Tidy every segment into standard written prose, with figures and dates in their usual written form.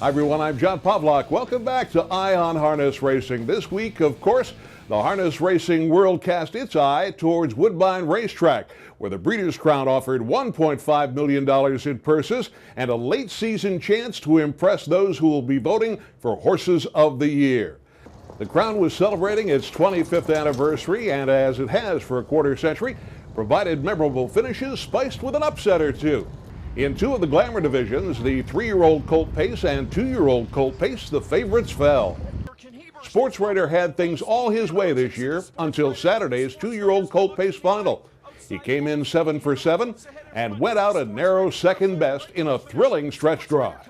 Hi everyone, I'm John Pawlak. Welcome back to Eye on Harness Racing. This week, of course, the Harness Racing world cast its eye towards Woodbine Racetrack, where the Breeders' Crown offered $1.5 million in purses and a late season chance to impress those who will be voting for Horses of the Year. The Crown was celebrating its 25th anniversary, and as it has for a quarter century, provided memorable finishes spiced with an upset or two. In two of the glamour divisions, the 3-year-old colt pace and 2-year-old colt pace, the favorites fell. Sportswriter had things all his way this year until Saturday's 2-year-old colt pace final. He came in 7 for 7 and went out a narrow second best in a thrilling stretch drive.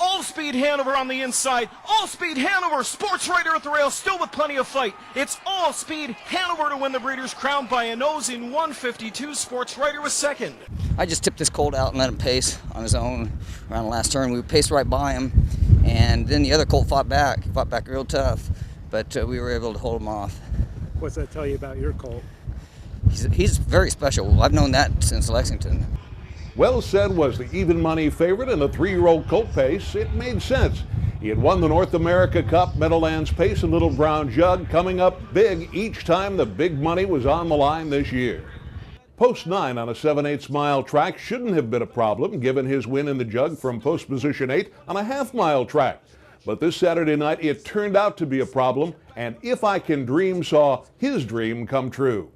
All Speed Hanover on the inside. All Speed Hanover. Sportswriter at the rail, still with plenty of fight. It's All Speed Hanover to win the Breeders' Crown by a nose in 152. Sportswriter was second. I just tipped this colt out and let him pace on his own around the last turn. We paced right by him, and then the other colt fought back real tough, but we were able to hold him off. What's that tell you about your colt? He's very special. I've known that since Lexington. Well Said was the even money favorite in the 3-year-old colt pace. It made sense. He had won the North America Cup, Meadowlands Pace, and Little Brown Jug, coming up big each time the big money was on the line this year. Post 9 on a 7/8 mile track shouldn't have been a problem given his win in the Jug from post position 8 on a half-mile track. But this Saturday night it turned out to be a problem, and If I Can Dream saw his dream come true.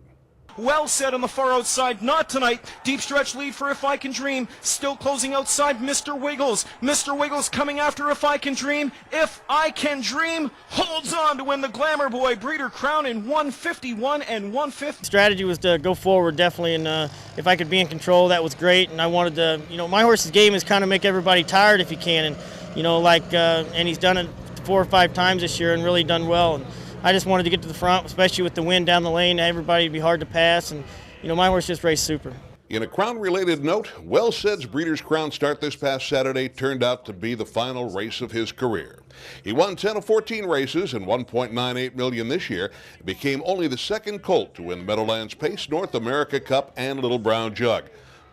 Well Said on the far outside, not tonight. Deep stretch lead for If I Can Dream. Still closing outside, Mr. Wiggles. Mr. Wiggles coming after If I Can Dream. If I Can Dream holds on to win the Glamour Boy Breeder Crown in 151 and 150. Strategy was to go forward, definitely, and if I could be in control, that was great. And I wanted to, my horse's game is kind of make everybody tired if he can, and and he's done it 4 or 5 times this year and really done well. And I just wanted to get to the front, especially with the wind down the lane. Everybody would be hard to pass, and my horse just raced super. In a Crown-related note, Well Said's Breeders' Crown start this past Saturday turned out to be the final race of his career. He won 10 of 14 races and $1.98 million this year. Became only the second colt to win Meadowlands Pace, North America Cup, and Little Brown Jug.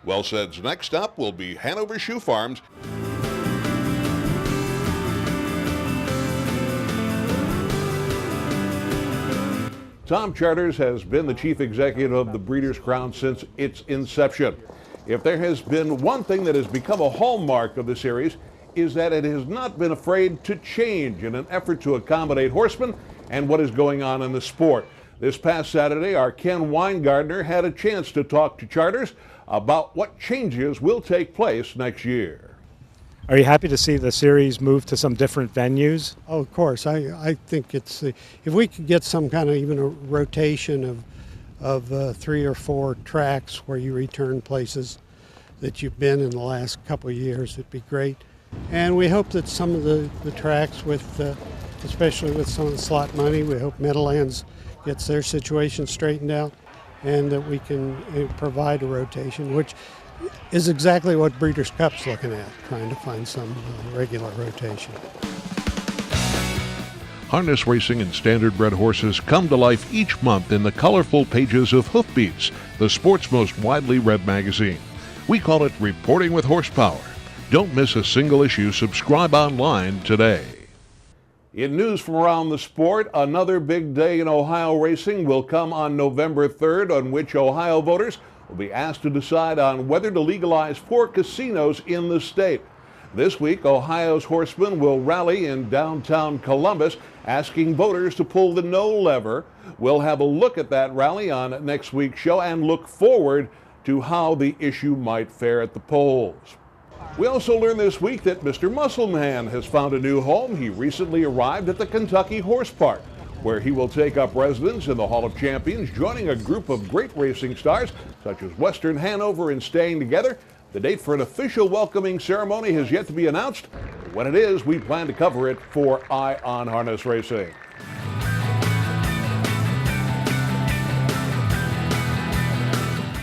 Well Said's next stop will be Hanover Shoe Farms. Tom Charters has been the chief executive of the Breeders' Crown since its inception. If there has been one thing that has become a hallmark of the series, is that it has not been afraid to change in an effort to accommodate horsemen and what is going on in the sport. This past Saturday, our Ken Weingardner had a chance to talk to Charters about what changes will take place next year. Are you happy to see the series move to some different venues? Oh, of course. I think it's if we could get some kind of even a rotation of 3 or 4 tracks where you return places that you've been in the last couple of years, it'd be great. And we hope that some of the tracks with, especially with some of the slot money, we hope Meadowlands gets their situation straightened out and that we can provide a rotation, which is exactly what Breeders' Cup's looking at, trying to find some regular rotation. Harness racing and standard-bred horses come to life each month in the colorful pages of Hoofbeats, the sport's most widely read magazine. We call it Reporting with Horsepower. Don't miss a single issue. Subscribe online today. In news from around the sport, another big day in Ohio racing will come on November 3rd, on which Ohio voters will be asked to decide on whether to legalize 4 casinos in the state. This week, Ohio's horsemen will rally in downtown Columbus, asking voters to pull the no lever. We'll have a look at that rally on next week's show and look forward to how the issue might fare at the polls. We also learned this week that Mr. Muscleman has found a new home. He recently arrived at the Kentucky Horse Park, where he will take up residence in the Hall of Champions, joining a group of great racing stars such as Western Hanover in Staying Together. The date for an official welcoming ceremony has yet to be announced. When it is, we plan to cover it for Eye on Harness Racing.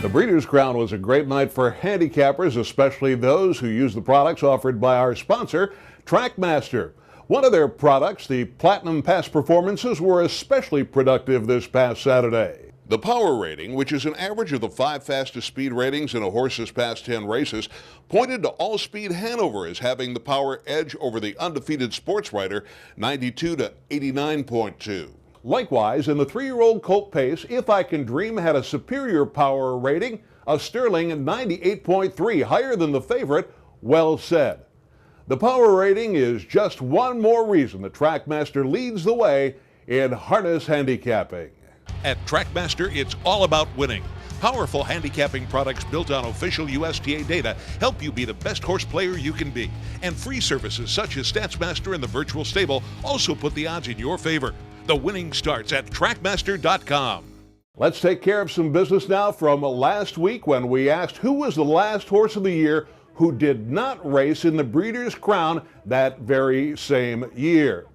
The Breeders' Crown was a great night for handicappers, especially those who use the products offered by our sponsor, Trackmaster. One of their products, the Platinum Pass Performances, were especially productive this past Saturday. The power rating, which is an average of the 5 fastest speed ratings in a horse's past 10 races, pointed to all Speed Hanover as having the power edge over the undefeated sports writer, 92 to 89.2. Likewise, in the 3-year-old colt pace, If I Can Dream had a superior power rating, a sterling 98.3, higher than the favorite, Well Said. The power rating is just one more reason the Trackmaster leads the way in harness handicapping. At Trackmaster, it's all about winning. Powerful handicapping products built on official USTA data help you be the best horse player you can be. And free services such as StatsMaster and the Virtual Stable also put the odds in your favor. The winning starts at Trackmaster.com. Let's take care of some business now from last week when we asked who was the last horse of the year who did not race in the Breeders' Crown that very same year.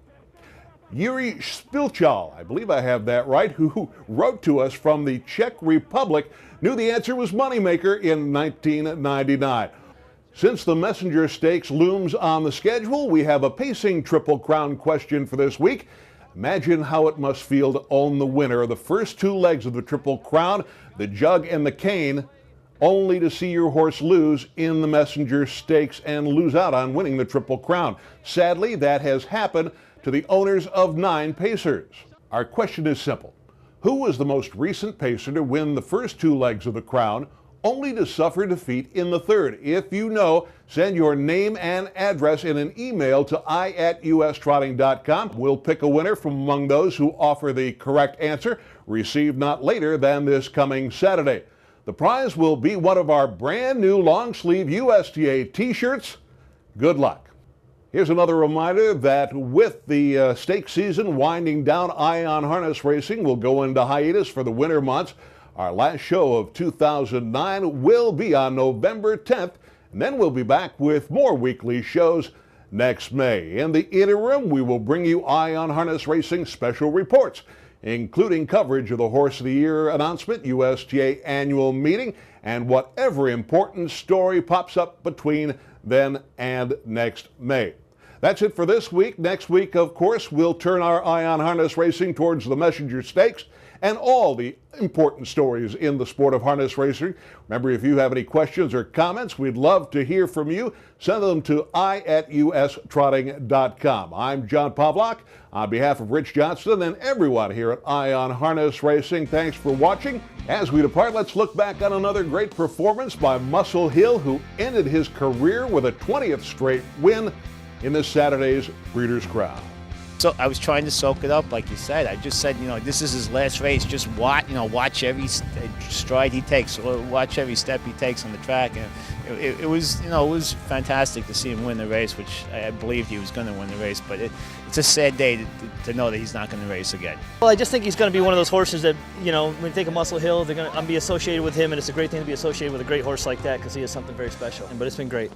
Yuri Spilchal, I believe I have that right, who wrote to us from the Czech Republic, knew the answer was Moneymaker in 1999. Since the Messenger Stakes looms on the schedule, we have a pacing Triple Crown question for this week. Imagine how it must feel to own the winner of the first 2 legs of the Triple Crown, the Jug and the Cane, only to see your horse lose in the Messenger Stakes and lose out on winning the Triple Crown. Sadly, that has happened to the owners of 9 pacers. Our question is simple. Who was the most recent pacer to win the first 2 legs of the crown, only to suffer defeat in the third? If you know, send your name and address in an email to i@ustrotting.com. We'll pick a winner from among those who offer the correct answer, received not later than this coming Saturday. The prize will be one of our brand new long sleeve USTA t-shirts. Good luck. Here's another reminder that with the stake season winding down, Ion Harness Racing will go into hiatus for the winter months. Our last show of 2009 will be on November 10th, and then we'll be back with more weekly shows next May. In the interim, we will bring you Ion Harness Racing special reports, including coverage of the Horse of the Year announcement, USTA annual meeting, and whatever important story pops up between then and next May. That's it for this week. Next week, of course, we'll turn our eye on harness racing towards the Messenger Stakes and all the important stories in the sport of harness racing. Remember, if you have any questions or comments, we'd love to hear from you. Send them to i@ustrotting.com. I'm John Pawlak. On behalf of Rich Johnston and everyone here at Ion Harness Racing, thanks for watching. As we depart, let's look back on another great performance by Muscle Hill, who ended his career with a 20th straight win in this Saturday's Breeders' Crown. So I was trying to soak it up, like you said. I just said, this is his last race. Just watch every stride he takes, watch every step he takes on the track. And it was fantastic to see him win the race, which I believed he was going to win the race. But it's a sad day to know that he's not going to race again. Well, I just think he's going to be one of those horses that, when you think of Muscle Hill, they're going to be associated with him, and it's a great thing to be associated with a great horse like that because he is something very special. But it's been great.